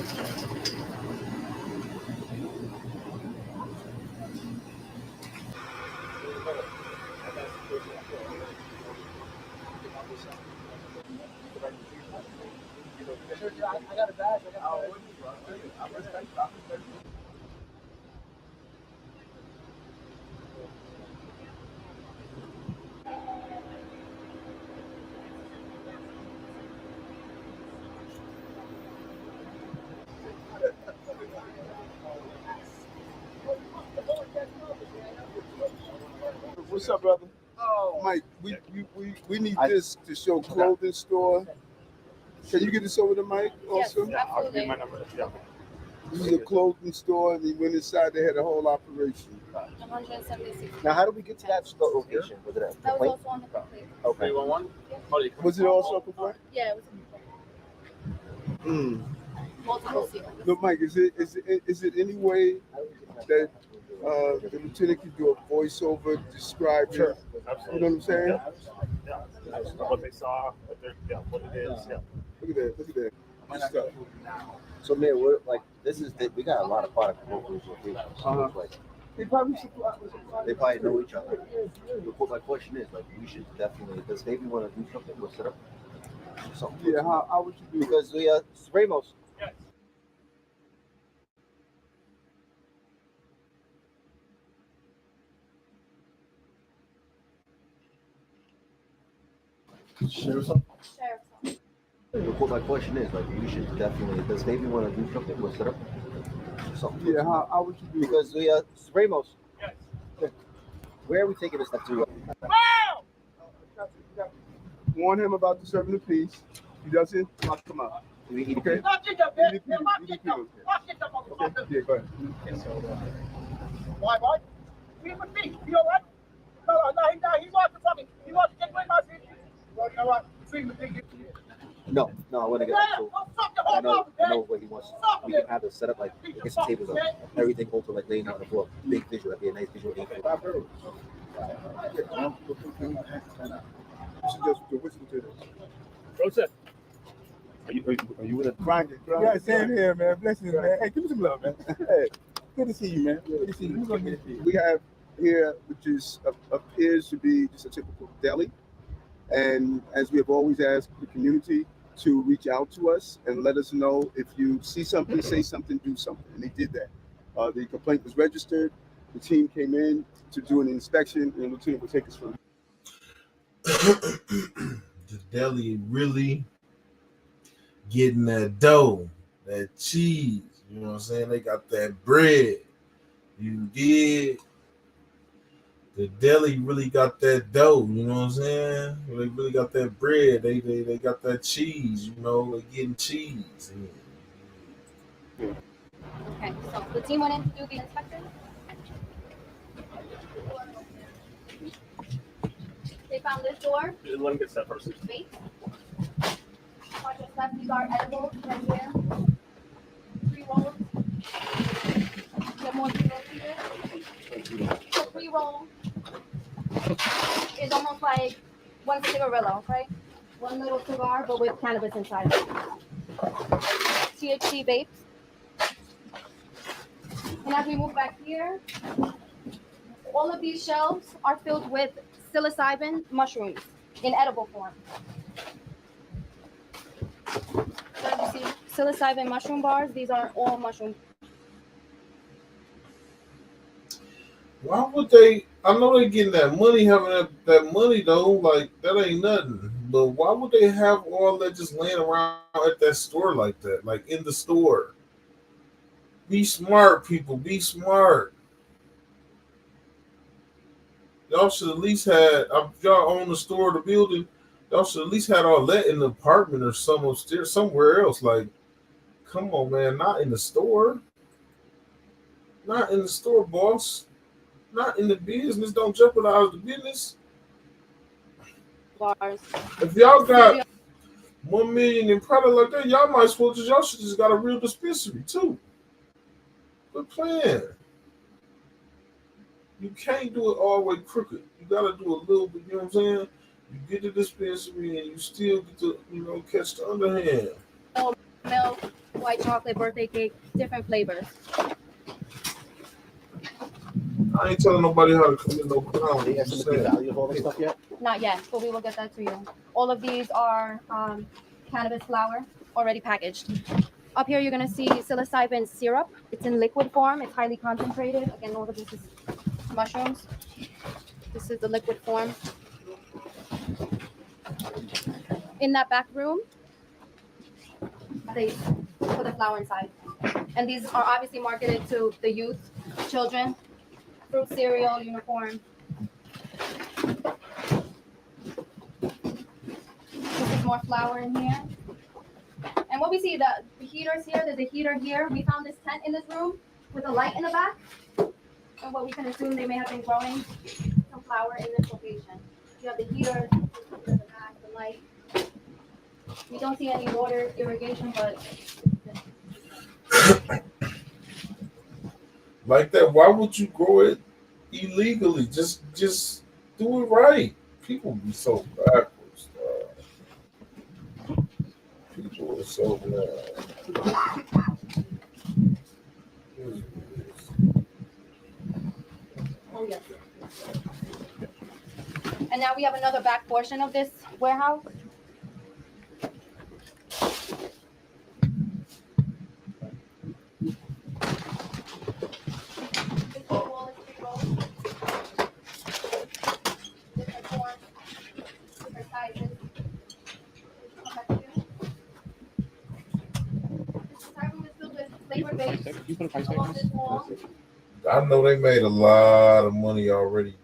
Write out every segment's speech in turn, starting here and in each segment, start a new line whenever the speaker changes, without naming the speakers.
I got a badge. I respect that. What's up, brother? Oh, Mike, we need this to show clothing store. Can you get this over to Mike also?
Yes,
I'll give you my number. Yeah.
This is a clothing store, and he went inside. They had a whole operation.
176.
Now, how do we get to that store location? Was it a
That was
complaint?
also on the complaint.
Okay.
311?
Was it also a complaint?
Yeah, it was a complaint. Multiple sealings.
No, Mike, is it any way that the lieutenant could do a voiceover describing?
Sure.
You know what I'm saying?
Yeah. What they saw, what it is. Yeah.
Look at that. Look at that. Good stuff.
So, man, we're like, we got a lot of product in both those locations.
Uh-huh.
Like,
They probably
they probably know each other. But my question is, like, we should definitely, does maybe want to do something? We'll set up something.
Yeah, how would you do it?
Because we Ramos.
Sheriff's
But my question is, like, we should definitely, does maybe want to do something? We'll set up something.
Yeah, how would you do it?
Because we Ramos. Where are we taking this stuff to?
Warn him about the serving the peace. He doesn't, lock him out.
Do we eat
Okay?
it?
Okay, yeah, go ahead.
Why, boy? We would be. You all right? No, he wants to from me. He wants to get away my seat. Well, you know what? Between the thing.
No, I want to get that. So I know what he wants. We can have it set up like get some tables up, everything over like laying out on the floor. Big visual, that'd be a nice visual.
What's that? Are you with a
Grinding. Yeah, same here, man. Blessings, man. Hey, give me some love, man. Hey, good to see you, man. Good to see you. Who's gonna get it? We have here, which is appears to be just a typical deli. And as we have always asked the community to reach out to us and let us know if you see something, say something, do something. And they did that. The complaint was registered. The team came in to do an inspection, and the lieutenant will take us from
the deli really getting that dough, that cheese. You know what I'm saying? They got that bread. You did. The deli really got that dough. You know what I'm saying? They really got that bread. They got that cheese. You know, they getting cheese.
Okay, so the team went in to do the inspection. They found this door.
Let me get that first.
Wait. Watch your step. These are edibles right here. 3 rolls. Get more 3 rolls here. So 3 rolls is almost like 1 cigarillo, okay? 1 little cigar, but with cannabis inside. THC vapes. And as we move back here, all of these shelves are filled with psilocybin mushrooms in edible form. So as you see, psilocybin mushroom bars, these are all mushroom.
Why would they? I know they getting that money, having that money though. Like that ain't nothing. But why would they have all that just laying around at that store like that? Like in the store. Be smart, people. Be smart. Y'all should at least had. If y'all own the store, the building. Y'all should at least had all that in the apartment or some upstairs, somewhere else. Like, come on, man. Not in the store. Not in the store, boss. Not in the business. Don't jeopardize the business.
Bars.
If y'all got 1 million in product like that, y'all might as well y'all should just got a real dispensary too. Good plan. You can't do it all the way crooked. You gotta do a little bit, you know what I'm saying? You get the dispensary and you still get to, catch the underhand.
Milk, white chocolate, birthday cake, different flavors.
I ain't telling nobody how to commit no crime.
They estimate the value of all this stuff yet?
Not yet, but we will get that to you. All of these are cannabis flower, already packaged. Up here, you're gonna see psilocybin syrup. It's in liquid form. It's highly concentrated. Again, all of this is mushrooms. This is the liquid form. In that back room, they put the flower inside. And these are obviously marketed to the youth, children. Fruit cereal, unicorn. This is more flour in here. And what we see, the heaters here, there's a heater here. We found this tent in this room with a light in the back. And what we can assume they may have been growing some flour in this location. You have the heater, the back, the light. We don't see any water irrigation, but
Like that, why would you grow it illegally? Just do it right. People be so backwards. People are so mad.
oh yes. And now we have another back portion of this warehouse. This whole wall is pre-rolled. Different forms, different sizes. This entire room is filled with flavor base. Along this wall.
I know they made a lot of money already.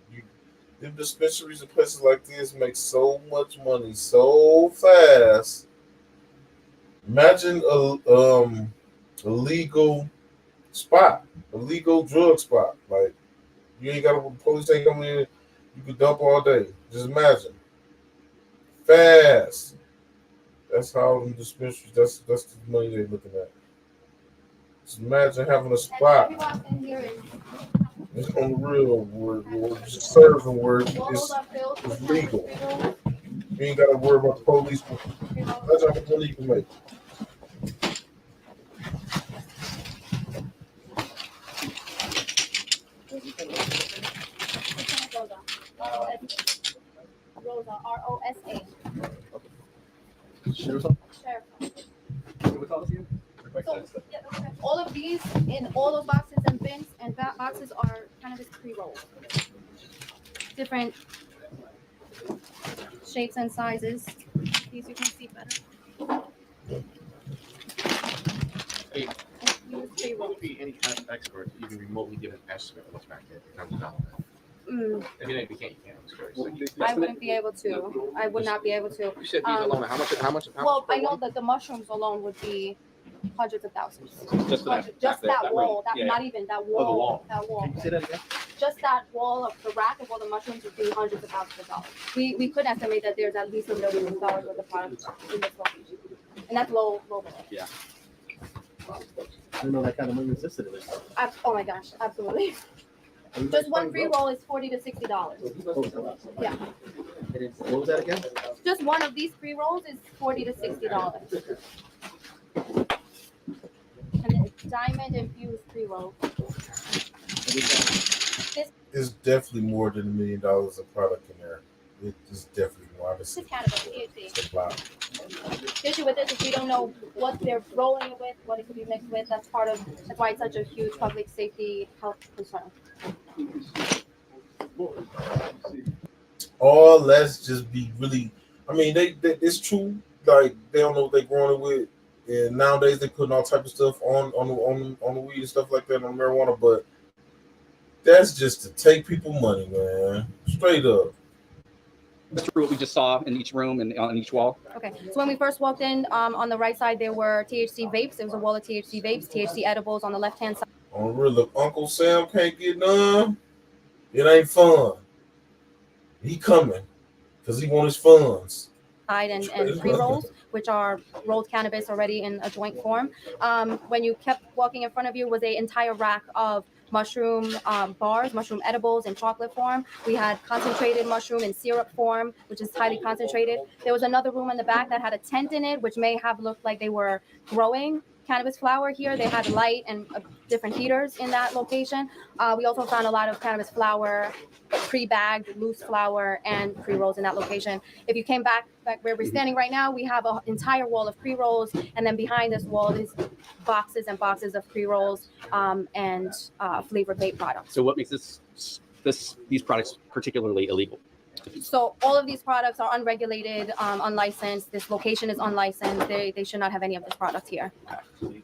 Them dispensaries and places like this make so much money so fast. Imagine a legal spot, a legal drug spot. Like you ain't got to police ain't coming in. You could dump all day. Just imagine. Fast. That's how them dispensaries. That's the money they're looking at. Just imagine having a spot.
And everyone in here is
It's on the real word, just serving word
walls
is
are filled with
legal.
pre-rolls.
You ain't gotta worry about the police. That's how much money you can make.
Rosa, R-O-S-A.
Sure.
Sheriff.
What's all this again?
So, yeah, all of these in all those boxes and bins and boxes are cannabis pre-rolls. Different shapes and sizes. These you can see better.
Hey,
Use
would
pre-rolls.
be any kind of expert to even remotely give an estimate of what's back there in terms of dollars? I mean, if you can't, I'm just curious.
I wouldn't be able to. I would not be able to.
You said these alone, how much?
Well, I know that the mushrooms alone would be hundreds of thousands.
Just for
Just that wall.
room.
That
Yeah.
not even that
the
wall.
wall.
That wall.
Can you say that again?
Just that wall of the rack of all the mushrooms would be hundreds of thousands of dollars. We could estimate that there's at least $1 million worth of product in this location, and that's low.
Yeah.
I didn't know that kind of money existed in this.
Oh my gosh, absolutely. Just one free roll is $40 to $60. Yeah.
What was that again?
Just one of these free rolls is $40 to $60. And then diamond infused pre roll.
It's definitely more than $1 million of product in there. It's definitely more.
This is cannabis, THC.
It's a lot.
The issue with this is we don't know what they're rolling it with, what it could be mixed with. That's why it's such a huge public safety health concern.
Or let's just be really. I mean, they it's true. Like they don't know what they're growing it with, and nowadays they putting all type of stuff on the weed and stuff like that on marijuana. But that's just to take people money, man. Straight up.
That's true. What we just saw in each room and on each wall.
Okay, so when we first walked in, on the right side there were THC vapes. There was a wall of THC vapes, THC edibles on the left hand side.
On the real, if Uncle Sam can't get none, it ain't fun. He coming because he want his funds.
And pre-rolls, which are rolled cannabis already in a joint form. When you kept walking in front of you was an entire rack of mushroom bars, mushroom edibles in chocolate form. We had concentrated mushroom in syrup form, which is highly concentrated. There was another room in the back that had a tent in it, which may have looked like they were growing cannabis flower here. They had light and different heaters in that location. We also found a lot of cannabis flower, pre-bagged, loose flower, and pre-rolls in that location. If you came back where we're standing right now, we have an entire wall of pre-rolls, and then behind this wall is boxes and boxes of pre-rolls and flavored vape products.
So what makes these products particularly illegal?
So all of these products are unregulated, unlicensed. This location is unlicensed. They should not have any of this product here.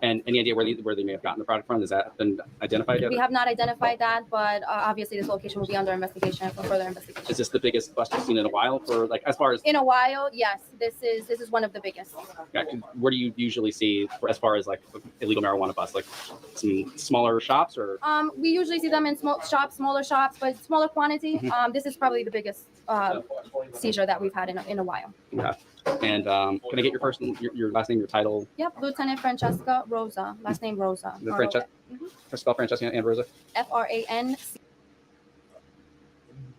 And any idea where they may have gotten the product from? Has that been identified yet?
We have not identified that, but obviously this location will be under investigation for further investigation.
Is this the biggest bust you've seen in a while? For like, as far as
in a while, yes, this is one of the biggest.
Yeah, where do you usually see as far as like illegal marijuana busts? Like some smaller shops, or
we usually see them in smaller shops, but smaller quantity. This is probably the biggest seizure that we've had in a while.
Yeah. And can I get your first and your last name, your title?
Yep, Lieutenant Francesca Rosa, last name Rosa.
Spell Francesca and Rosa.
FRANC.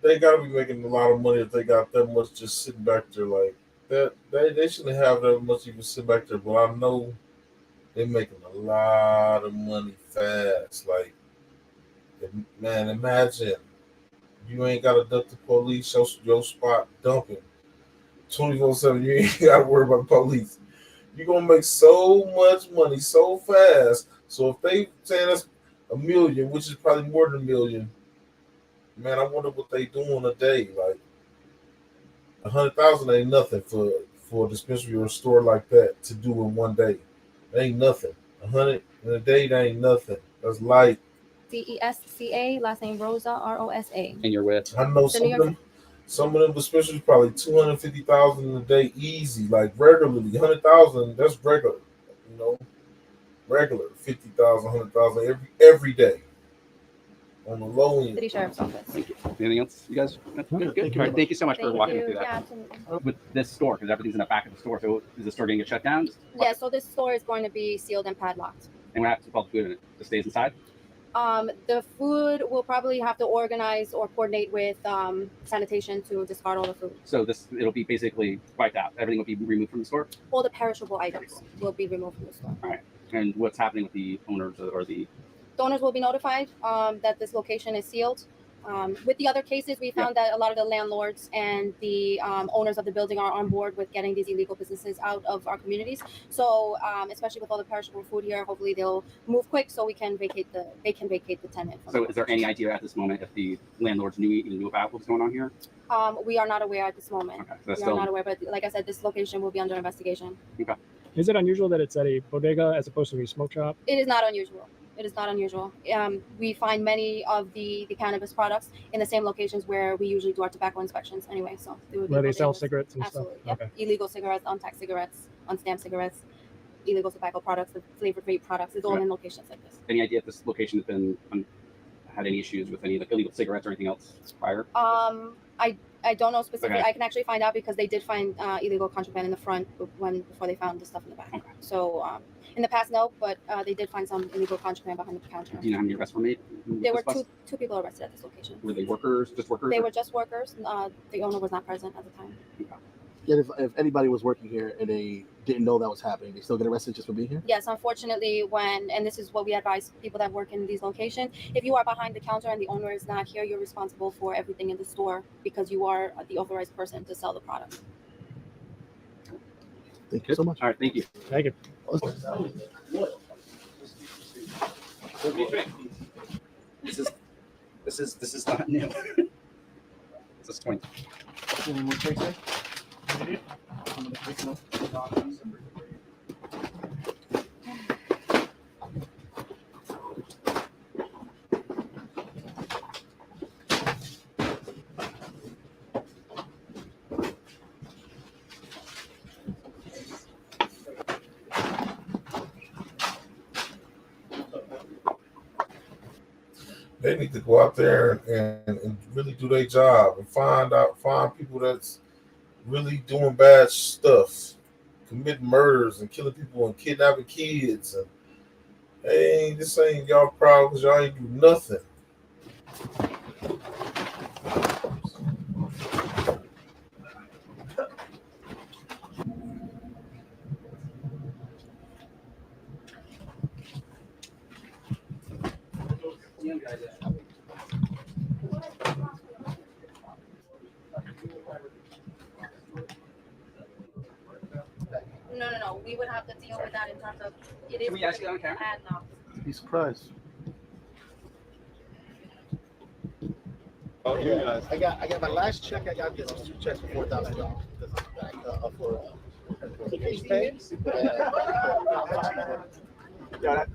They gotta be making a lot of money if they got that much just sitting back there like that. They shouldn't have that much even sitting back there, but I know they're making a lot of money fast. Like, man, imagine you ain't got to duck the police, your spot dumping 24/7. You ain't got to worry about the police. You're gonna make so much money so fast. So if they saying that's $1 million, which is probably more than $1 million, man, I wonder what they do in a day. Like 100,000 ain't nothing for a dispensary or a store like that to do in one day. It ain't nothing. 100 in a day, that ain't nothing. That's light.
DESCA, last name Rosa, ROSA.
And you're with?
I know some of them dispensaries probably 250,000 a day easy, like regularly 100,000. That's regular, you know, regular 50,000, 100,000 every day on the low end.
City Sheriff's Office.
Thank you. Anything else, you guys? Good. All right, thank you so much for walking me through that.
Yeah, absolutely.
With this store, because everything's in the back of the store, so is the store getting shut down?
Yeah, so this store is going to be sealed and padlocked.
And what happens with all the food in it? It stays inside?
The food will probably have to organize or coordinate with sanitation to discard all the food.
So it'll be basically wiped out. Everything will be removed from the store?
All the perishable items will be removed from the store.
All right. And what's happening with the owners or the
owners will be notified that this location is sealed. With the other cases, we found that a lot of the landlords and the owners of the building are on board with getting these illegal businesses out of our communities. So, especially with all the perishable food here, hopefully they'll move quick so they can vacate the tenant.
So, is there any idea at this moment if the landlords knew about what's going on here?
We are not aware at this moment.
Okay,
we are not aware, but like I said, this location will be under investigation.
Okay.
Is it unusual that it's at a bodega as opposed to a smoke shop?
It is not unusual. It is not unusual. We find many of the cannabis products in the same locations where we usually do our tobacco inspections anyway. So
where they sell cigarettes and
Absolutely,
stuff?
Yep. Okay. Illegal cigarettes, untaxed cigarettes, unstamped cigarettes, illegal tobacco products, the flavored vape products. It's all in locations like this.
Any idea if this location has been had any issues with any like illegal cigarettes or anything else prior?
I don't know specifically.
Okay.
I can actually find out because they did find illegal contraband in the front before they found the stuff in the back.
Okay.
So in the past, no, but they did find some illegal contraband behind the counter.
Do you know how many arrests were made?
There were two people arrested at this location.
Were they workers? Just workers?
They were just workers. The owner was not present at the time.
Okay.
Yet if anybody was working here and they didn't know that was happening, they still get arrested just for being here?
Yes, unfortunately, and this is what we advise people that work in these locations, if you are behind the counter and the owner is not here, you're responsible for everything in the store because you are the authorized person to sell the product.
Thank you so much.
All right, thank you.
Thank you.
This is not new. This is 20.
They need to go out there and really do their job and find people that's really doing bad stuff, committing murders and killing people and kidnapping kids. And hey, this ain't y'all proud because y'all ain't do nothing.
No. We would have to deal with that in terms of it is.
Can we ask you on camera?
And,
Be surprised.
Oh, you guys.
I got my last check. I got this 2 checks for $4,000. This is back for case pay.
Yeah,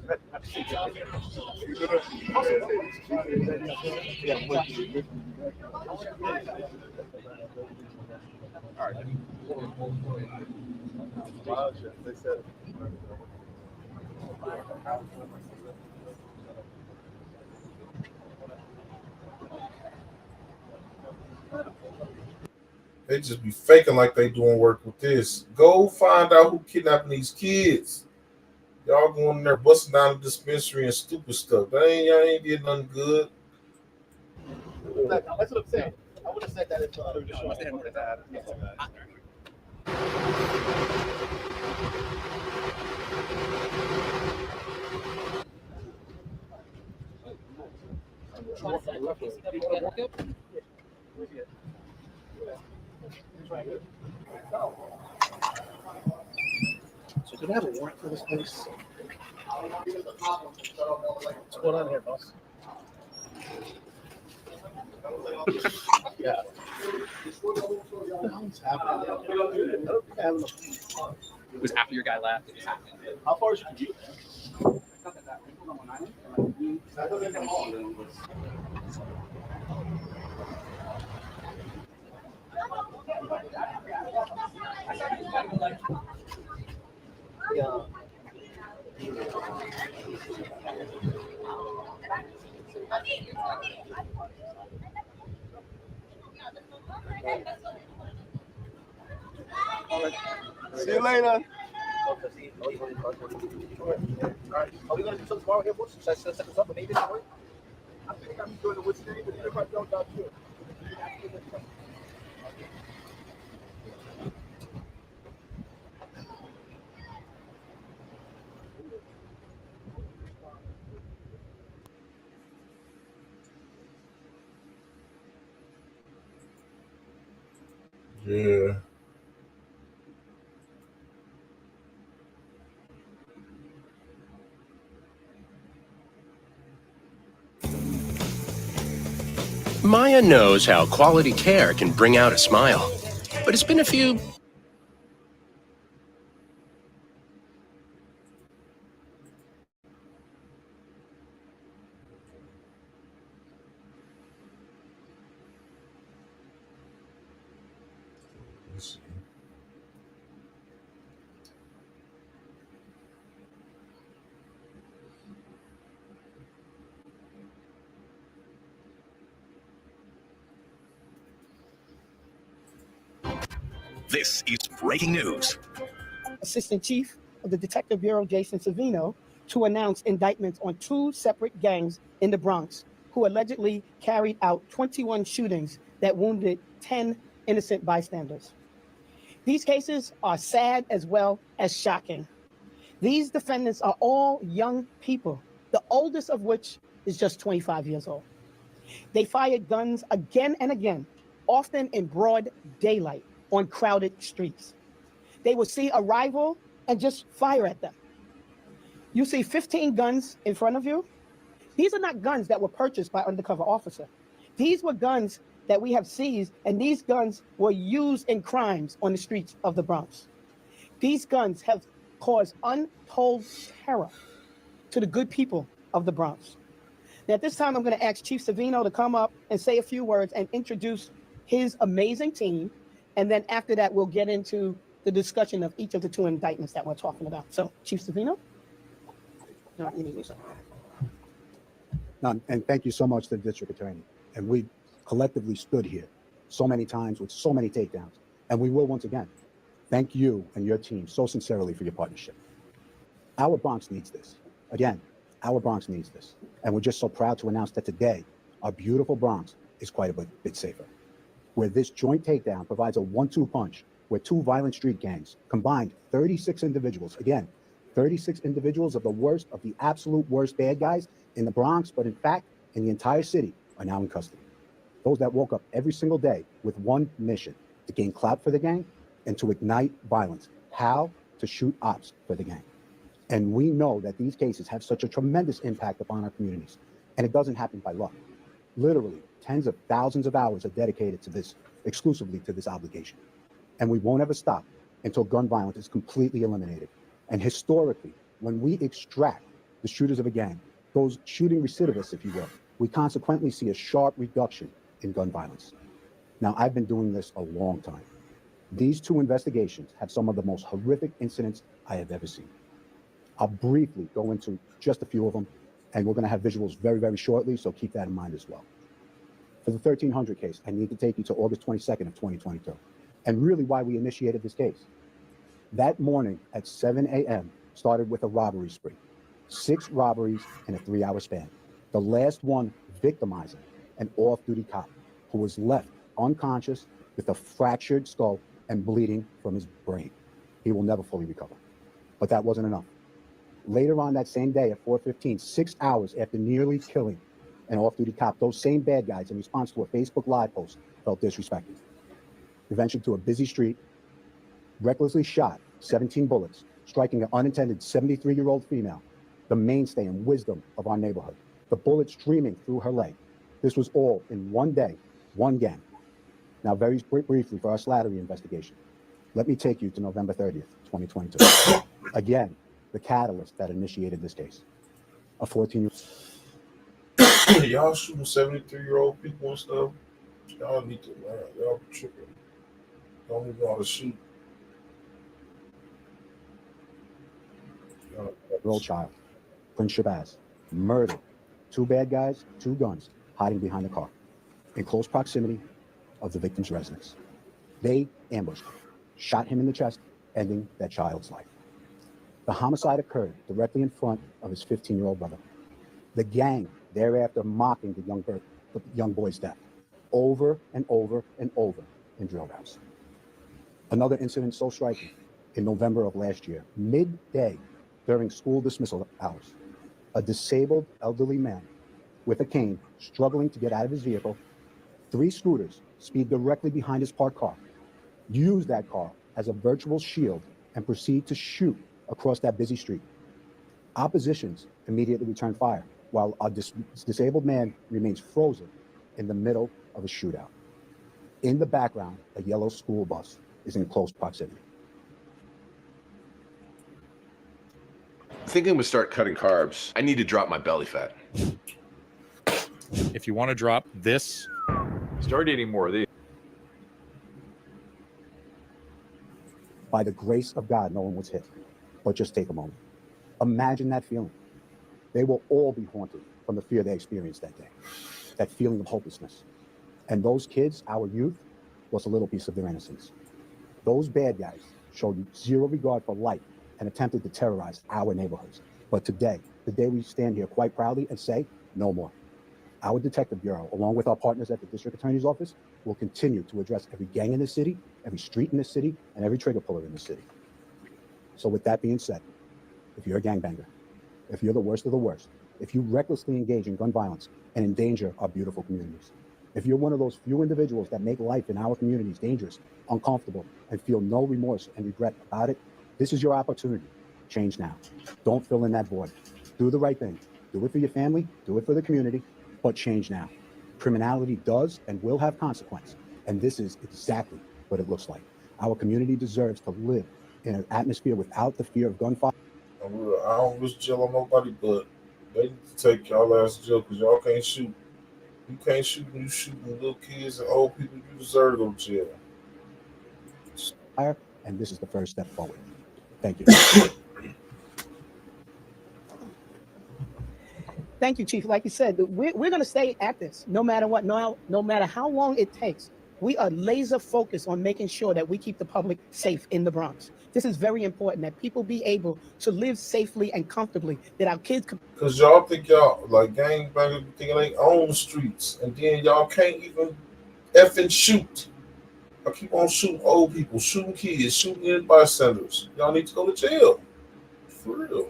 they said.
They just be faking like they doing work with this. Go find out who kidnapping these kids. Y'all going in there busting down the dispensary and stupid stuff. Y'all ain't did nothing good.
That's what I'm saying. I would have said that if So do they have a warrant for this place? What's going on here, boss? Yeah. What the hell's happening? I don't think I have enough.
It was after your guy left. It just happened.
How far is your commute? Yeah.
See you later.
Are we going to do something tomorrow here, boys? Should I set this up and maybe not work?
I think I'm doing it with today, but if I don't, I'll do it.
Yeah.
Maya knows how quality care can bring out a smile, but it's been a few
Let's see.
This is breaking news.
Assistant Chief of the Detective Bureau, Jason Savino, to announce indictments on 2 separate gangs in the Bronx who allegedly carried out 21 shootings that wounded 10 innocent bystanders. These cases are sad as well as shocking. These defendants are all young people, the oldest of which is just 25 years old. They fired guns again and again, often in broad daylight on crowded streets. They would see a rival and just fire at them. You see 15 guns in front of you. These are not guns that were purchased by undercover officer. These were guns that we have seized, and these guns were used in crimes on the streets of the Bronx. These guns have caused untold terror to the good people of the Bronx. Now, at this time, I'm going to ask Chief Savino to come up and say a few words and introduce his amazing team. And then after that, we'll get into the discussion of each of the 2 indictments that we're talking about. So, Chief Savino? No, you need to.
And thank you so much to the district attorney. And we collectively stood here so many times with so many takedowns. And we will once again thank you and your team so sincerely for your partnership. Our Bronx needs this. Again, our Bronx needs this. And we're just so proud to announce that today, our beautiful Bronx is quite a bit safer. Where this joint takedown provides a 1-2 punch, where 2 violent street gangs combined 36 individuals, again, 36 individuals of the worst, of the absolute worst bad guys in the Bronx, but in fact, in the entire city are now in custody. Those that woke up every single day with one mission, to gain clout for the gang and to ignite violence. How? To shoot ops for the gang. And we know that these cases have such a tremendous impact upon our communities. And it doesn't happen by luck. Literally, tens of thousands of hours are dedicated to this, exclusively to this obligation. And we won't ever stop until gun violence is completely eliminated. And historically, when we extract the shooters of a gang, those shooting recidivists, if you will, we consequently see a sharp reduction in gun violence. Now, I've been doing this a long time. These two investigations have some of the most horrific incidents I have ever seen. I'll briefly go into just a few of them, and we're going to have visuals very, very shortly, so keep that in mind as well. For the 1300 case, I need to take you to August 22nd of 2022, and really why we initiated this case. That morning at 7 a.m. started with a robbery spree. 6 robberies in a 3-hour span. The last one victimizing an off-duty cop who was left unconscious with a fractured skull and bleeding from his brain. He will never fully recover. But that wasn't enough. Later on that same day at 4:15, 6 hours after nearly killing an off-duty cop, those same bad guys, in response to a Facebook Live post, felt disrespected. They ventured to a busy street, recklessly shot 17 bullets, striking an unintended 73-year-old female, the mainstay and wisdom of our neighborhood, the bullet streaming through her leg. This was all in one day, one gang. Now, very briefly for our slattery investigation, let me take you to November 30th, 2022. Again, the catalyst that initiated this case. A 14-year-old.
Y'all shooting 73-year-old people and stuff. Y'all need to learn. Y'all tripping. Don't even know how to shoot.
Year-old child, Prince Shabazz, murdered. 2 bad guys, 2 guns, hiding behind the car, in close proximity of the victim's residence. They ambushed him, shot him in the chest, ending that child's life. The homicide occurred directly in front of his 15-year-old brother. The gang thereafter mocking the young boy's death over and over and over in drill rounds. Another incident so striking in November of last year, midday during school dismissal hours, a disabled elderly man with a cane struggling to get out of his vehicle, 3 scooters speed directly behind his parked car, use that car as a virtual shield, and proceed to shoot across that busy street. Oppositions immediately return fire, while a disabled man remains frozen in the middle of a shootout. In the background, a yellow school bus is in close proximity.
Thinking to start cutting carbs. I need to drop my belly fat.
If you want to drop this,
start eating more of these.
By the grace of God, no one was hit. But just take a moment. Imagine that feeling. They will all be haunted from the fear they experienced that day, that feeling of hopelessness. And those kids, our youth, was a little piece of their innocence. Those bad guys showed zero regard for life and attempted to terrorize our neighborhoods. But today, the day we stand here quite proudly and say, no more. Our Detective Bureau, along with our partners at the District Attorney's Office, will continue to address every gang in the city, every street in the city, and every trigger puller in the city. So with that being said, if you're a gangbanger, if you're the worst of the worst, if you recklessly engage in gun violence and endanger our beautiful communities, if you're one of those few individuals that make life in our communities dangerous, uncomfortable, and feel no remorse and regret about it, this is your opportunity. Change now. Don't fill in that void. Do the right thing. Do it for your family, do it for the community, but change now. Criminality does and will have consequence, and this is exactly what it looks like. Our community deserves to live in an atmosphere without the fear of gunfire.
I don't wish jail on nobody, but they need to take y'all ass to jail because y'all can't shoot. You can't shoot when you shooting little kids and old people. You deserve to go to jail.
And this is the first step forward. Thank you.
Thank you, Chief. Like you said, we're going to stay at this no matter what, no matter how long it takes. We are laser focused on making sure that we keep the public safe in the Bronx. This is very important, that people be able to live safely and comfortably, that our kids can.
Because y'all think y'all, like gangbangers, thinking they own the streets, and then y'all can't even effing shoot. I keep on shooting old people, shooting kids, shooting in bystanders. Y'all need to go to jail. For real.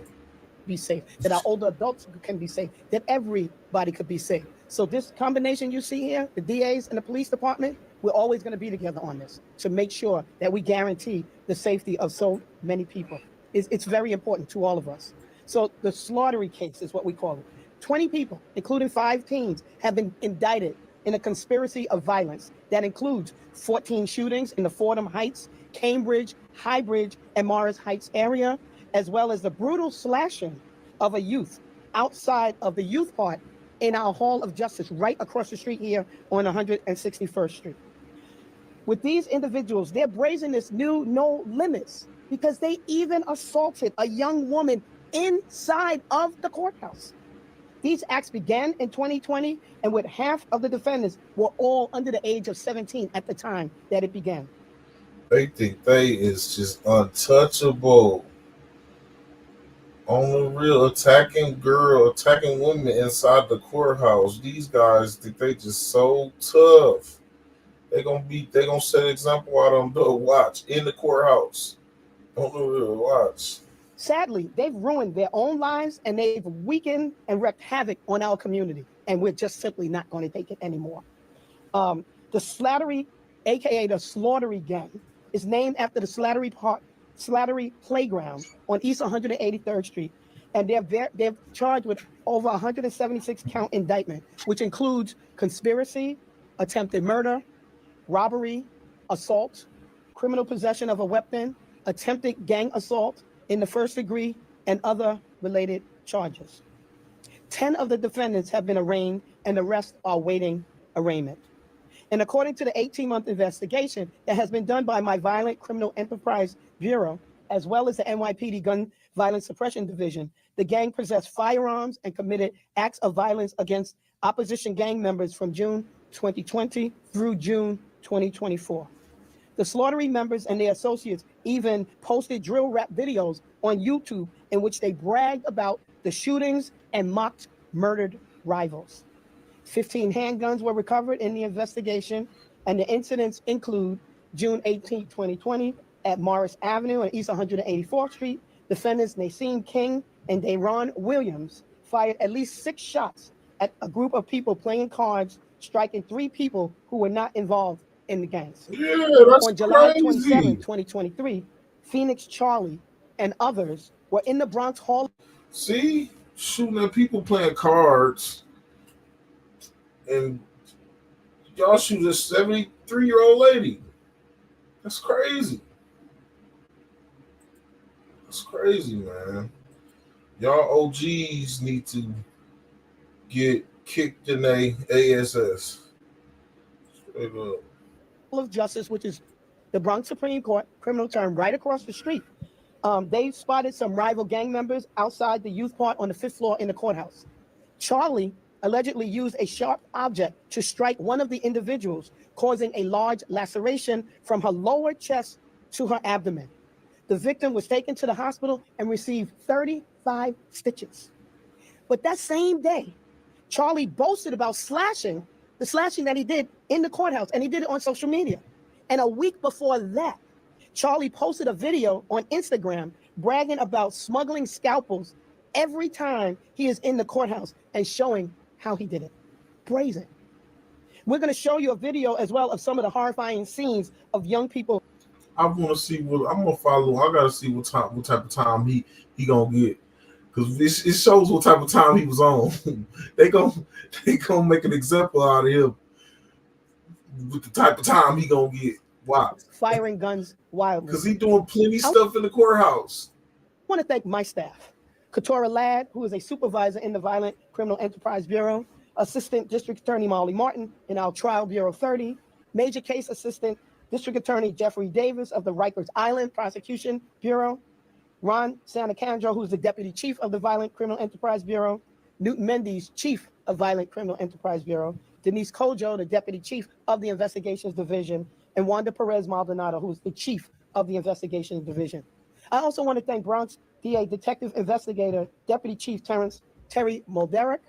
be safe, that our older adults can be safe, that everybody could be safe. So this combination you see here, the DAs and the police department, we're always going to be together on this to make sure that we guarantee the safety of so many people. It's very important to all of us. So the slaughtery case is what we call it. 20 people, including 5 teens, have been indicted in a conspiracy of violence that includes 14 shootings in the Fordham Heights, Cambridge, Highbridge, and Morris Heights area, as well as the brutal slashing of a youth outside of the youth part in our Hall of Justice, right across the street here on 161st Street. With these individuals, their brazenness knew no limits because they even assaulted a young woman inside of the courthouse. These acts began in 2020, and with half of the defendants were all under the age of 17 at the time that it began.
They think they is just untouchable. On the real, attacking women inside the courthouse. These guys think they just so tough. They gonna set an example out on the watch in the courthouse. On the real, watch.
Sadly, they've ruined their own lives and they've weakened and wreaked havoc on our community. And we're just simply not going to take it anymore. The Slattery, aka the Slaughtery Gang, is named after the Slattery Playground on East 183rd Street. And they're charged with over 176 count indictment, which includes conspiracy, attempted murder, robbery, assault, criminal possession of a weapon, attempted gang assault in the first degree, and other related charges. 10 of the defendants have been arraigned and the rest are awaiting arraignment. And according to the 18-month investigation that has been done by my Violent Criminal Enterprise Bureau, as well as the NYPD Gun Violence Suppression Division, the gang possessed firearms and committed acts of violence against opposition gang members from June 2020 through June 2024. The Slaughtery members and their associates even posted drill rap videos on YouTube in which they bragged about the shootings and mocked murdered rivals. 15 handguns were recovered in the investigation, and the incidents include June 18, 2020, at Morris Avenue and East 184th Street. Defendants Nassim King and Dayron Williams fired at least 6 shots at a group of people playing cards, striking 3 people who were not involved in the gangs.
Yeah, that's
on July
crazy.
27, 2023, Phoenix Charlie and others were in the Bronx Hall.
See, shooting at people playing cards, and y'all shoot a 73-year-old lady. That's crazy. That's crazy, man. Y'all OGs need to get kicked in a ASS. Straight up.
Of Justice, which is the Bronx Supreme Court criminal term, right across the street. They spotted some rival gang members outside the youth part on the 5th floor in the courthouse. Charlie allegedly used a sharp object to strike one of the individuals, causing a large laceration from her lower chest to her abdomen. The victim was taken to the hospital and received 35 stitches. But that same day, Charlie boasted about the slashing that he did in the courthouse, and he did it on social media. And a week before that, Charlie posted a video on Instagram bragging about smuggling scalpels every time he is in the courthouse and showing how he did it. Brazen. We're going to show you a video as well of some of the horrifying scenes of young people.
I want to see what I'm gonna follow. I gotta see what type of time he gonna get, because it shows what type of time he was on. they gonna make an example out of him with the type of time he gonna get. Wow.
Firing guns wildly.
Because he doing plenty stuff in the courthouse.
I want to thank my staff. Katora Ladd, who is a supervisor in the Violent Criminal Enterprise Bureau, Assistant District Attorney Molly Martin in our Trial Bureau 30, Major Case Assistant District Attorney Jeffrey Davis of the Rikers Island Prosecution Bureau, Ron Santacandro, who's the Deputy Chief of the Violent Criminal Enterprise Bureau, Newton Mendes, Chief of Violent Criminal Enterprise Bureau, Denise Kojo, the Deputy Chief of the Investigations Division, and Wanda Perez Maldonado, who's the Chief of the Investigations Division. I also want to thank Bronx DA Detective Investigator Deputy Chief Terry Molderick,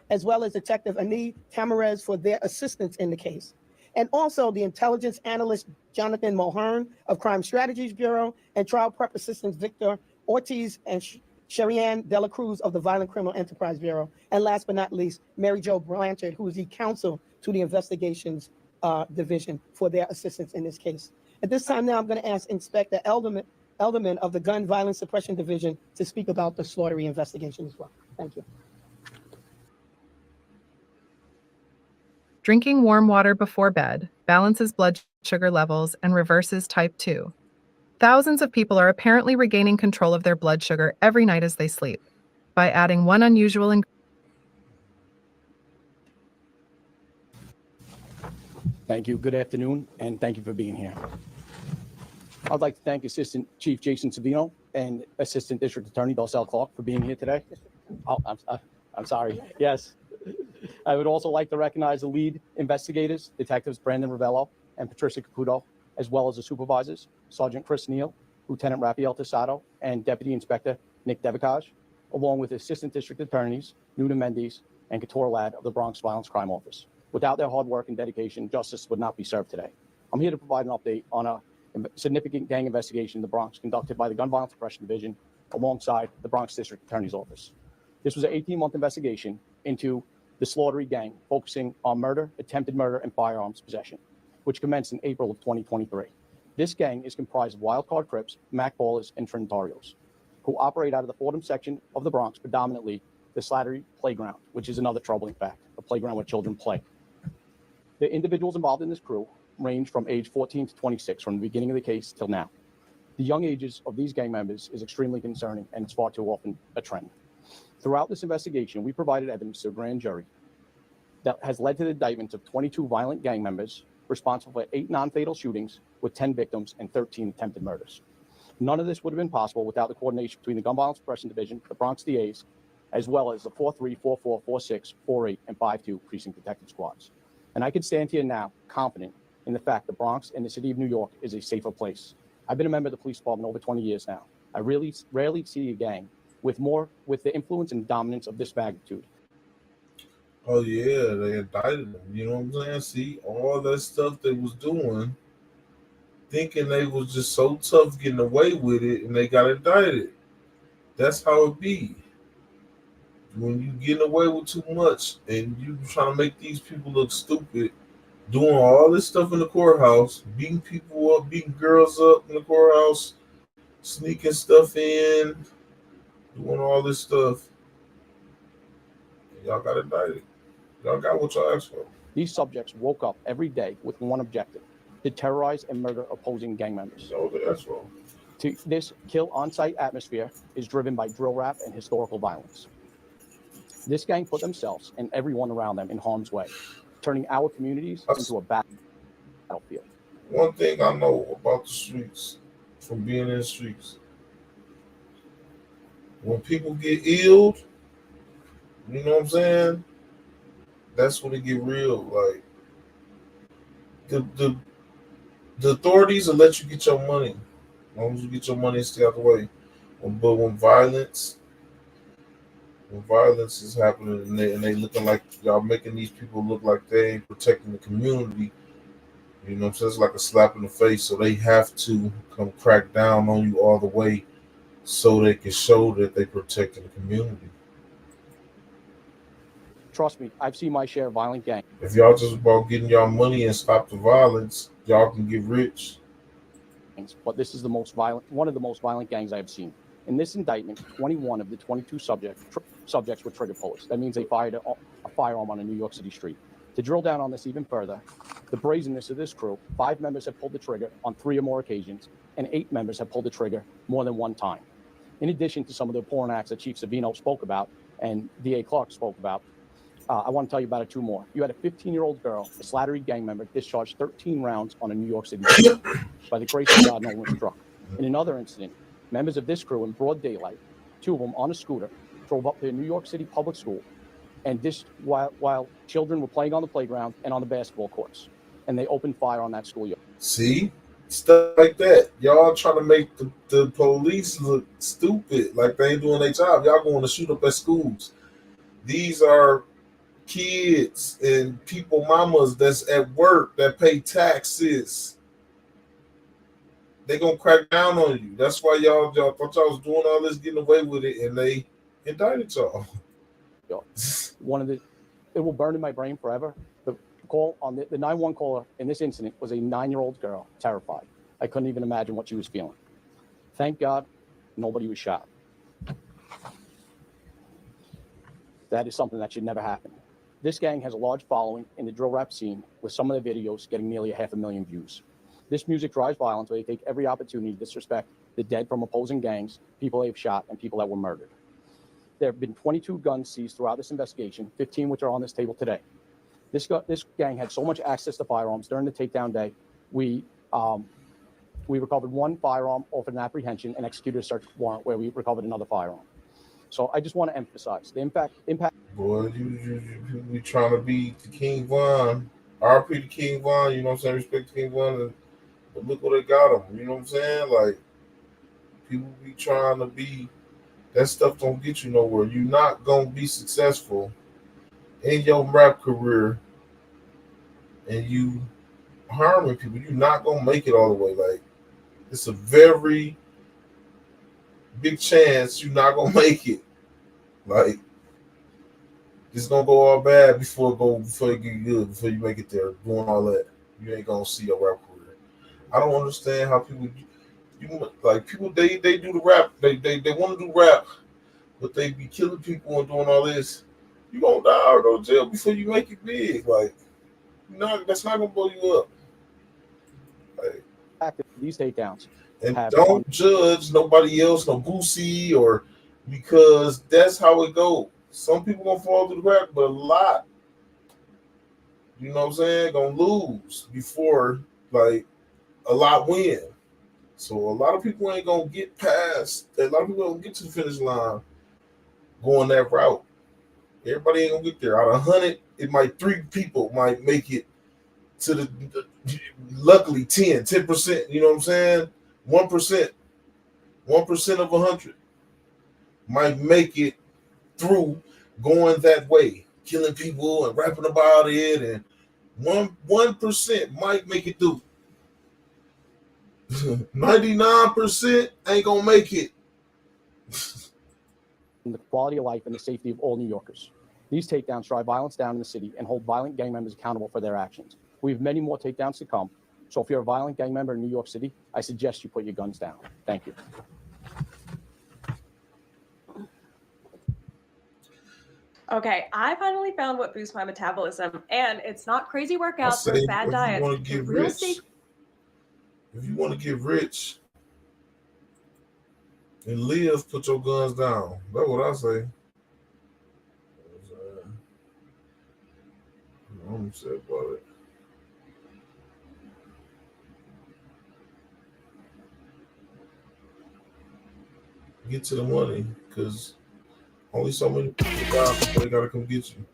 as well as Detective Ani Tamarez for their assistance in the case. And also the intelligence analyst Jonathan Mulhern of Crime Strategies Bureau and trial prep assistants Victor Ortiz and Sherry-Ann Dela Cruz of the Violent Criminal Enterprise Bureau, and last but not least, Mary Jo Blanchard, who is the counsel to the Investigations Division, for their assistance in this case. At this time now, I'm going to ask Inspector Elderman of the Gun Violence Suppression Division to speak about the slaughtery investigation as well. Thank you.
Drinking warm water before bed balances blood sugar levels and reverses type 2. Thousands of people are apparently regaining control of their blood sugar every night as they sleep by adding one unusual ingredient.
Thank you. Good afternoon, and thank you for being here. I'd like to thank Assistant Chief Jason Savino and Assistant District Attorney Darcel Clark for being here today. Oh, I'm sorry. Yes. I would also like to recognize the lead investigators, Detectives Brandon Ravello and Patricia Caputo, as well as the supervisors, Sergeant Chris Neal, Lieutenant Rafael Tesado, and Deputy Inspector Nick Devicage, along with Assistant District Attorneys Nuna Mendes and Couture Ladd of the Bronx Violence Crime Office. Without their hard work and dedication, justice would not be served today. I'm here to provide an update on a significant gang investigation in the Bronx conducted by the Gun Violence Suppression Division alongside the Bronx District Attorney's Office. This was an 18-month investigation into the slaughtery gang, focusing on murder, attempted murder, and firearms possession, which commenced in April of 2023. This gang is comprised of wildcard Crips, Mac Ballers, and Trinitarios, who operate out of the Fordham section of the Bronx, predominantly the Slattery Playground, which is another troubling fact, a playground where children play. The individuals involved in this crew range from age 14 to 26, from the beginning of the case till now. The young ages of these gang members is extremely concerning, and it's far too often a trend. Throughout this investigation, we provided evidence to a grand jury that has led to the indictments of 22 violent gang members responsible for 8 non-fatal shootings with 10 victims and 13 attempted murders. None of this would have been possible without the coordination between the Gun Violence Suppression Division, the Bronx DAs, as well as the 4-3, 4-4, 4-6, 4-8, and 5-2 precinct detective squads. And I can stand here now confident in the fact the Bronx and the city of New York is a safer place. I've been a member of the police department over 20 years now. I really rarely see a gang with the influence and dominance of this magnitude.
Oh yeah, they indicted them. You know what I'm saying? See, all that stuff they was doing, thinking they was just so tough getting away with it, and they got indicted. That's how it be. When you getting away with too much and you trying to make these people look stupid, doing all this stuff in the courthouse, beating people up, beating girls up in the courthouse, sneaking stuff in, doing all this stuff, y'all got indicted. Y'all got what y'all asked for.
These subjects woke up every day with one objective: to terrorize and murder opposing gang members.
So that's wrong.
This kill on-site atmosphere is driven by drill rap and historical violence. This gang put themselves and everyone around them in harm's way, turning our communities into a battlefield.
One thing I know about the streets, from being in the streets, when people get ill, you know what I'm saying? That's when it get real. Like the authorities will let you get your money, as long as you get your money and stay out the way. But when violence is happening and they looking like y'all making these people look like they ain't protecting the community, you know what I'm saying? It's like a slap in the face. So they have to come crack down on you all the way so they can show that they protecting the community.
Trust me, I've seen my share of violent gangs.
If y'all just about getting y'all money and stop the violence, y'all can get rich.
But this is the most violent, one of the most violent gangs I have seen. In this indictment, 21 of the 22 subjects were trigger pullers. That means they fired a firearm on a New York City street. To drill down on this even further, the brazenness of this crew: 5 members have pulled the trigger on 3 or more occasions, and 8 members have pulled the trigger more than one time. In addition to some of the abhorrent acts that Chief Savino spoke about and DA Clark spoke about, I want to tell you about 2 more. You had a 15-year-old girl, a Slattery gang member, discharged 13 rounds on a New York City street. By the grace of God, no one was struck. In another incident, members of this crew in broad daylight, 2 of them on a scooter, drove up to a New York City public school, and this while children were playing on the playground and on the basketball courts, and they opened fire on that schoolyard.
See? Stuff like that. Y'all trying to make the police look stupid, like they ain't doing their job. Y'all going to shoot up at schools. These are kids and people, mamas that's at work, that pay taxes. they gonna crack down on you. That's why y'all thought y'all was doing all this, getting away with it, and they indicted y'all.
It will burn in my brain forever. The call on the 911 caller in this incident was a 9-year-old girl, terrified. I couldn't even imagine what she was feeling. Thank God, nobody was shot. That is something that should never happen. This gang has a large following in the drill rap scene, with some of their videos getting nearly 500,000 views. This music drives violence, where they take every opportunity to disrespect the dead from opposing gangs, people they've shot, and people that were murdered. There have been 22 guns seized throughout this investigation, 15 which are on this table today. This gang had so much access to firearms during the takedown day. We recovered one firearm off an apprehension and executed a search warrant where we recovered another firearm. So I just want to emphasize the impact.
Boy, you be trying to be the King Von. RP to King Von, you know what I'm saying? Respect to King Von, but look what they got him. You know what I'm saying? Like, people be trying to be, that stuff don't get you nowhere. You're not going to be successful in your rap career and you harming people. You're not going to make it all the way. Like, it's a very big chance you're not going to make it. Like, it's gonna go all bad before it get good, before you make it there. Doing all that, you ain't gonna see a rap career. I don't understand how people, people they do the rap, they want to do rap, but they be killing people and doing all this. You gonna die or go to jail before you make it big. Like, that's not gonna blow you up.
Like, these takedowns.
And don't judge nobody else, no Boosie, or because that's how it goes. Some people gonna fall through the crack, but a lot, you know what I'm saying, gonna lose before like a lot win. So a lot of people ain't gonna get past. A lot of people don't get to the finish line going that route. Everybody ain't gonna get there. Out of 100, it might 3 people might make it to the luckily 10%. You know what I'm saying? 1%, 1% of 100 might make it through going that way, killing people and rapping about it, and 1% might make it through. 99% ain't gonna make it.
The quality of life and the safety of all New Yorkers. These takedowns drive violence down in the city and hold violent gang members accountable for their actions. We have many more takedowns to come. So if you're a violent gang member in New York City, I suggest you put your guns down. Thank you.
Okay, I finally found what boosts my metabolism, and it's not crazy workouts or bad diets.
If you want to get rich and live, put your guns down. That's what I say. I'm sad about it. Get to the money, because only so many people die before they gotta come get you.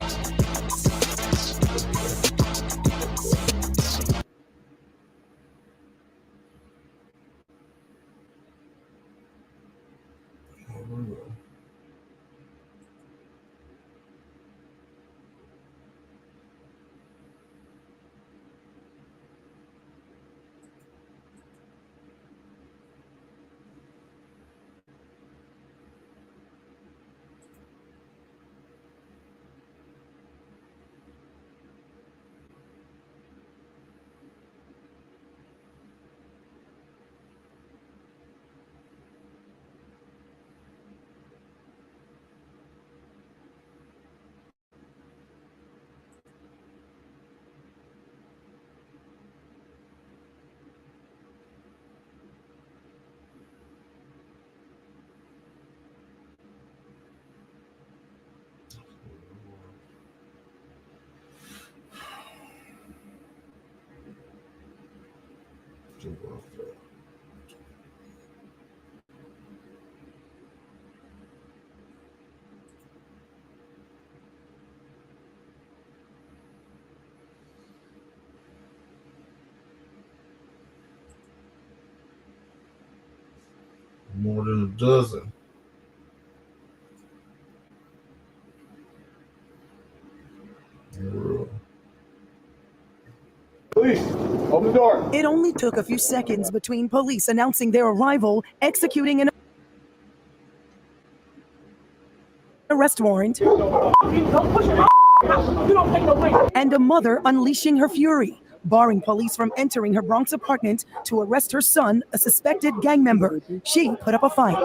More than a dozen.
Police, open the door.
It only took a few seconds between police announcing their arrival, executing an arrest warrant, and a mother unleashing her fury, barring police from entering her Bronx apartment to arrest her son, a suspected gang member. She put up a fight.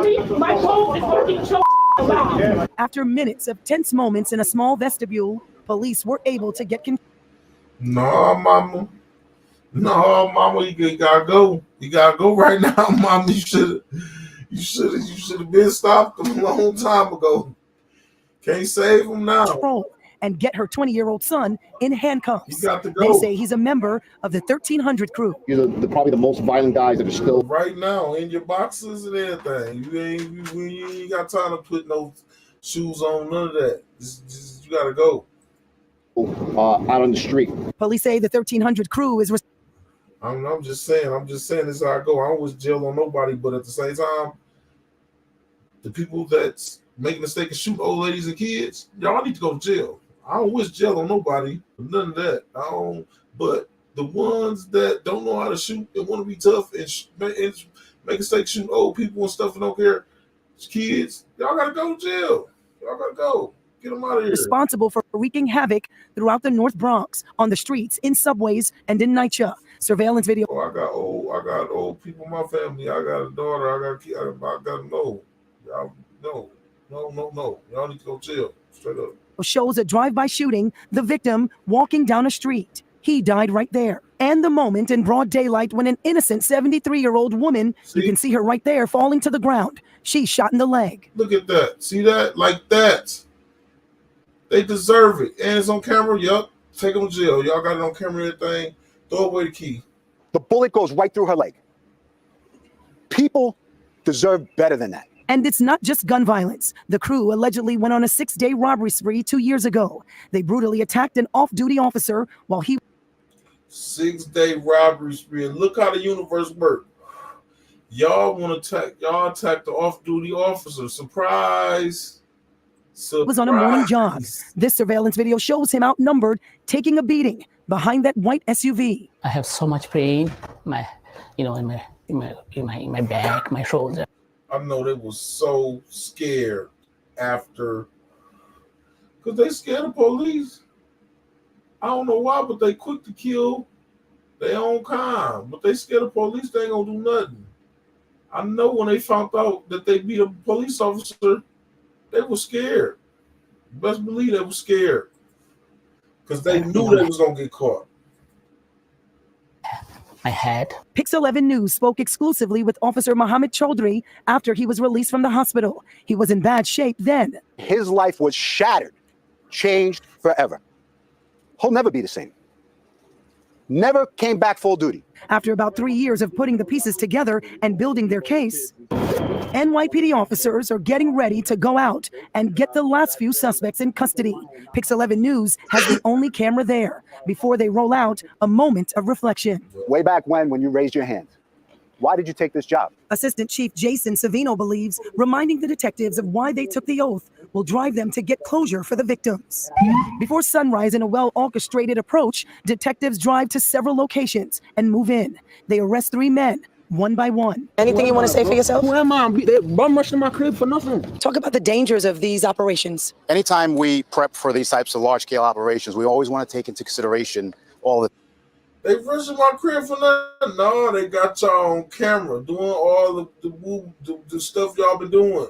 After minutes of tense moments in a small vestibule, police were able to get
No, mama. No, mama, you gotta go. You gotta go right now, mama. You should have been stopped a long time ago. Can't save him now.
control and get her 20-year-old son in handcuffs.
You got to
They
go.
say he's a member of the 1300 crew.
You're probably the most violent guys that are still
Right now, in your boxes and everything. You ain't got time to put no shoes on, none of that. You gotta go.
out on the street.
Police say the 1300 crew is
I'm just saying this is how I go. I don't wish jail on nobody, but at the same time, the people that's making a mistake and shoot old ladies and kids, y'all need to go to jail. I don't wish jail on nobody, none of that. But the ones that don't know how to shoot and want to be tough and make a mistake, shoot old people and stuff and don't care, kids, y'all gotta go to jail. Y'all gotta go. Get them out of here.
responsible for wreaking havoc throughout the North Bronx, on the streets, in subways, and in NYCHA. Surveillance video.
I got old people in my family. I got a daughter. I gotta know. Y'all no. Y'all need to go to jail. Straight up.
Shows a drive-by shooting, the victim walking down a street. He died right there. And the moment in broad daylight when an innocent 73-year-old woman, you can see her right there falling to the ground. She's shot in the leg.
Look at that. See that? Like that. They deserve it. And it's on camera. Yup. Take them to jail. Y'all got it on camera and everything. Throw away the key.
The bullet goes right through her leg. People deserve better than that.
And it's not just gun violence. The crew allegedly went on a 6-day robbery spree 2 years ago. They brutally attacked an off-duty officer while he...
6-day robbery spree. And look how the universe worked. Y'all want to attack the off-duty officer. Surprise.
was on a morning jog. This surveillance video shows him outnumbered, taking a beating behind that white SUV.
I have so much pain, in my back, my shoulder.
I know they was so scared after, because they scared of police. I don't know why, but they quick to kill their own kind. But they scared of police, they ain't gonna do nothing. I know when they found out that they beat a police officer, they were scared. Best believe they were scared. Because they knew they was gonna get caught.
My head.
Pix 11 News spoke exclusively with Officer Mohammed Chaudhry after he was released from the hospital. He was in bad shape then.
His life was shattered, changed forever. He'll never be the same. Never came back full duty.
After about 3 years of putting the pieces together and building their case, NYPD officers are getting ready to go out and get the last few suspects in custody. Pix 11 News has the only camera there. Before they roll out, a moment of reflection.
Way back when you raised your hand, why did you take this job?
Assistant Chief Jason Savino believes reminding the detectives of why they took the oath will drive them to get closure for the victims. Before sunrise, in a well-orchestrated approach, detectives drive to several locations and move in. They arrest 3 men, one by one.
Anything you want to say for yourself?
Who am I? They bum rushing my crib for nothing.
Talk about the dangers of these operations.
Anytime we prep for these types of large-scale operations, we always want to take into consideration all the...
They rushing my crib for nothing. No, they got y'all on camera doing all the stuff y'all been doing.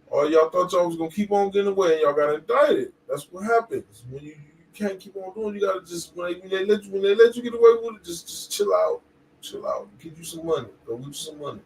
Or y'all thought y'all was gonna keep on getting away and y'all got indicted. That's what happens. When you can't keep on doing, you gotta just when they let you get away with it, just chill out. Chill out. Get you some money. Go get you some money.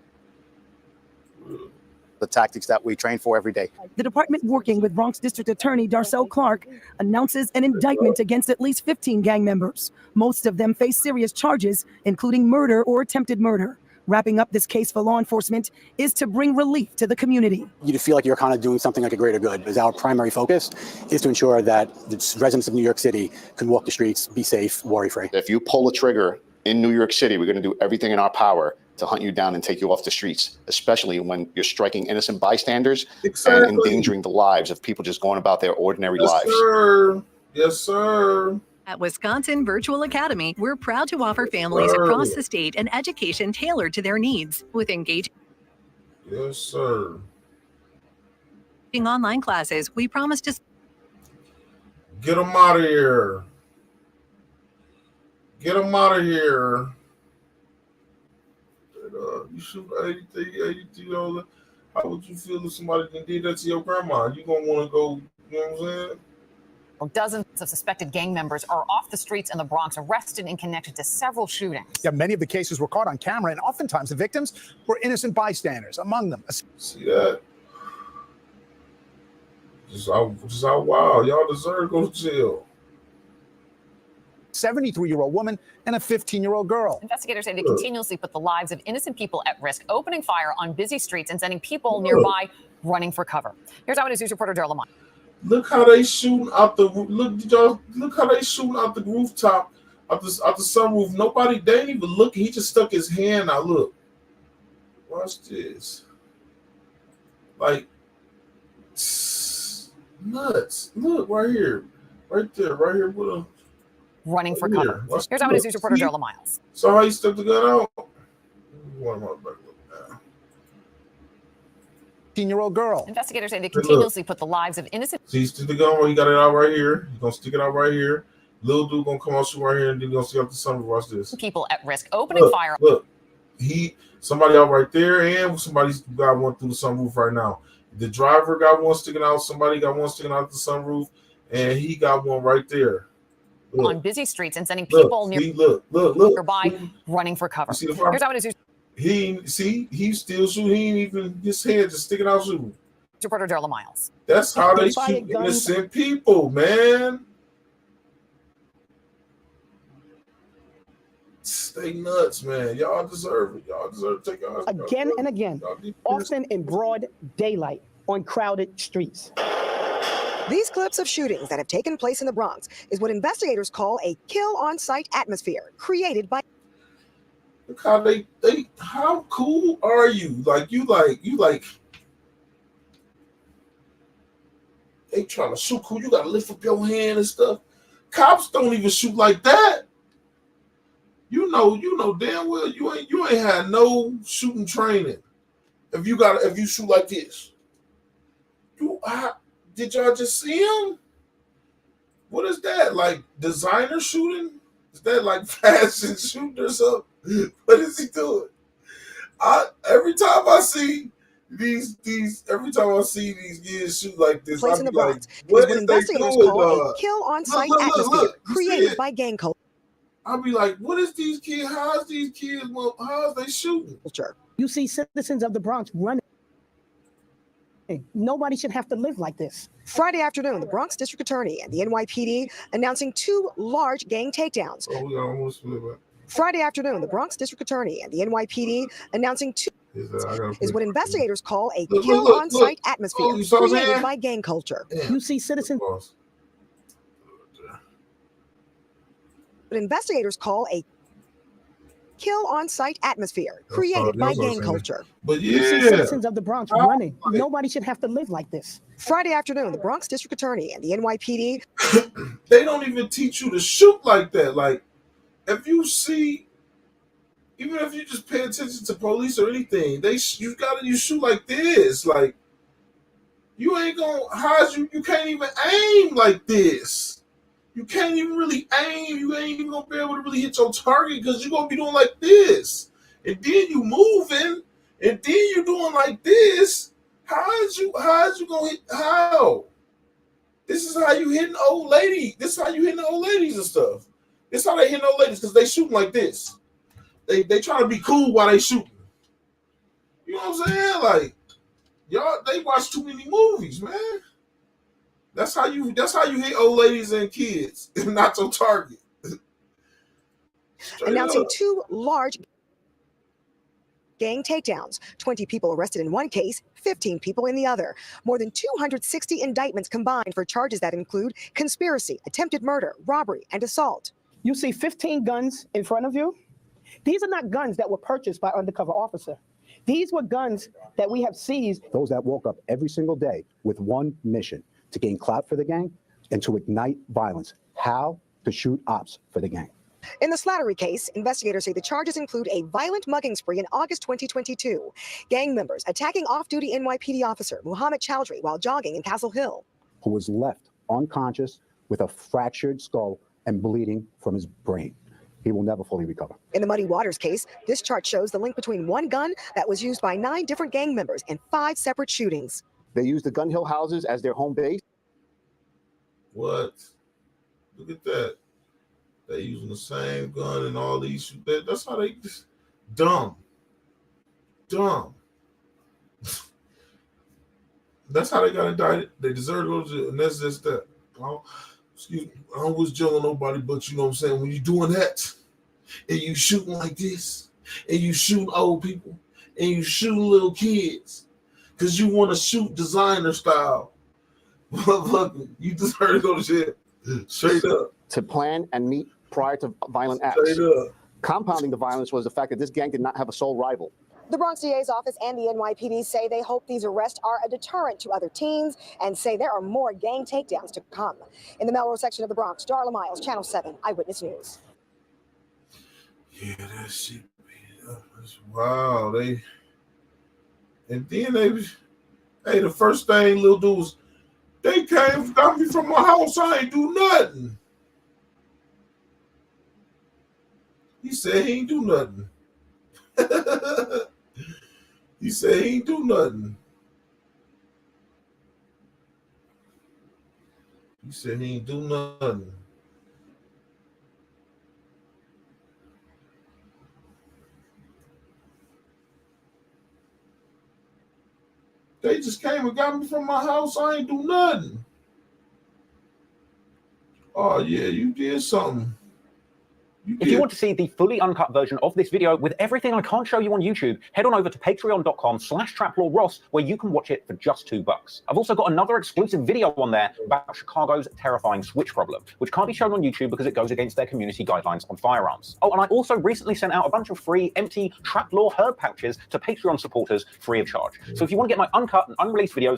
the tactics that we train for every day.
The department, working with Bronx District Attorney Darcel Clark, announces an indictment against at least 15 gang members. Most of them face serious charges, including murder or attempted murder. Wrapping up this case for law enforcement is to bring relief to the community.
You feel like you're kind of doing something like a greater good, because our primary focus is to ensure that the residents of New York City can walk the streets, be safe, worry-free.
If you pull a trigger in New York City, we're going to do everything in our power to hunt you down and take you off the streets, especially when you're striking innocent bystanders and endangering the lives of people just going about their ordinary lives.
Sir. Yes, sir.
At Wisconsin Virtual Academy, we're proud to offer families across the state an education tailored to their needs with engaging
Yes, sir.
online classes. We promise to
Get them out of here. Get them out of here. You shoot 83. How would you feel if somebody did that to your grandma? You gonna want to go? You know what I'm saying?
Dozens of suspected gang members are off the streets in the Bronx, arrested and connected to several shootings.
Yeah, many of the cases were caught on camera, and oftentimes the victims were innocent bystanders. Among them,
see that? Just how wild. Y'all deserve to go to jail.
73-year-old woman and a 15-year-old girl.
Investigators say they continuously put the lives of innocent people at risk, opening fire on busy streets and sending people nearby running for cover. Here's Eyewitness News reporter Daryl Lamont.
Look how they shooting out the look how they shooting out the rooftop, out the sunroof. Nobody, they ain't even looking. He just stuck his hand out. Look, watch this. Like nuts. Look right here, right there, right here with him.
Running for cover. Here's Eyewitness News reporter Daryl Miles.
So how you stuck the gun out? One more back.
15-year-old girl.
Investigators say they continuously put the lives of innocent.
See, you stick the gun where you got it out right here. You're gonna stick it out right here. Little dude gonna come out shoot right here, and then you're gonna stick out the sunroof. Watch this.
People at risk, opening fire.
Look, somebody out right there, and somebody's got one through the sunroof right now. The driver got one sticking out. Somebody got one sticking out the sunroof, and he got one right there.
On busy streets and sending people nearby running for cover.
See the
Here's Eyewitness News.
He's still shooting. He ain't even his head just sticking out shooting.
Reporter Daryl Miles.
That's how they shoot innocent people, man. Stay nuts, man. Y'all deserve it. Y'all deserve to take y'all
again and again, often in broad daylight on crowded streets.
These clips of shootings that have taken place in the Bronx is what investigators call a kill-on-sight atmosphere created by.
Look how they how cool are you? Like they trying to shoot cool. You gotta lift up your hand and stuff. Cops don't even shoot like that. You know damn well you ain't had no shooting training. If you shoot like this. Did y'all just see him? What is that? Like designer shooting? Is that like fashion shooting or something? What is he doing? Every time I see these kids shoot like this,
place in the Bronx is what investigators call a kill-on-sight atmosphere created by gang culture.
I'll be like, what is these kids? How's these kids? How's they shooting?
You see citizens of the Bronx running. Nobody should have to live like this.
Friday afternoon, the Bronx District Attorney and the NYPD announcing 2 large gang takedowns.
Oh, we almost flew back.
Friday afternoon, the Bronx District Attorney and the NYPD announcing 2 is what investigators call a kill-on-sight atmosphere created by gang culture.
You see citizens.
What investigators call a kill-on-sight atmosphere created by gang culture.
But
you see citizens of the Bronx running. Nobody should have to live like this.
Friday afternoon, the Bronx District Attorney and the NYPD.
They don't even teach you to shoot like that. Like, if you see, even if you just pay attention to police or anything, you shoot like this. Like, you ain't gonna you can't even aim like this. You can't even really aim. You ain't even gonna be able to really hit your target because you're gonna be doing like this. And then you moving, and then you're doing like this. How's you gonna hit? How? This is how you hitting old lady. This is how you hitting the old ladies and stuff. This is how they hitting old ladies because they shooting like this. They try to be cool while they shooting. You know what I'm saying? Like, y'all, they watch too many movies, man. That's how you hit old ladies and kids, and not your target.
Announcing 2 large gang takedowns. 20 people arrested in one case, 15 people in the other. More than 260 indictments combined for charges that include conspiracy, attempted murder, robbery, and assault.
You see 15 guns in front of you? These are not guns that were purchased by undercover officer. These were guns that we have seized.
Those that woke up every single day with one mission: to gain clout for the gang and to ignite violence. How? to shoot ops for the gang.
In the Slattery case, investigators say the charges include a violent mugging spree in August 2022, gang members attacking off-duty NYPD officer Muhammad Chowdhury while jogging in Castle Hill,
who was left unconscious with a fractured skull and bleeding from his brain. He will never fully recover.
In the Muddy Waters case, this chart shows the link between one gun that was used by 9 different gang members in 5 separate shootings.
They used the Gun Hill houses as their home base.
What? Look at that. They using the same gun and all these. That's how they just dumb. That's how they got indicted. They deserve to go to jail, and that's just that. Excuse me. I don't was jailing nobody, but you know what I'm saying. When you're doing that, and you shooting like this, and you shooting old people, and you shooting little kids, because you want to shoot designer style, motherfucker, you deserve to go to jail. Straight up.
To plan and meet prior to violent acts.
Straight up.
Compounding the violence was the fact that this gang did not have a sole rival.
The Bronx DA's office and the NYPD say they hope these arrests are a deterrent to other teens and say there are more gang takedowns to come. In the Melrose section of the Bronx, Darla Miles, Channel 7 Eyewitness News.
Yeah, that shit. Wow, hey, the first thing little dude was, they came, got me from my house, I ain't do nothing. He said he ain't do nothing. He said he ain't do nothing. He said he ain't do nothing. They just came and got me from my house. I ain't do nothing. Oh, yeah, you did something.
If you want to see the fully uncut version of this video with everything I can't show you on YouTube, head on over to patreon.com/TraplawRoss, where you can watch it for just $2. I've also got another exclusive video on there about Chicago's terrifying switch problem, which can't be shown on YouTube because it goes against their community guidelines on firearms. Oh, and I also recently sent out a bunch of free empty Trap Law herb pouches to Patreon supporters free of charge. So if you want to get my uncut and unreleased videos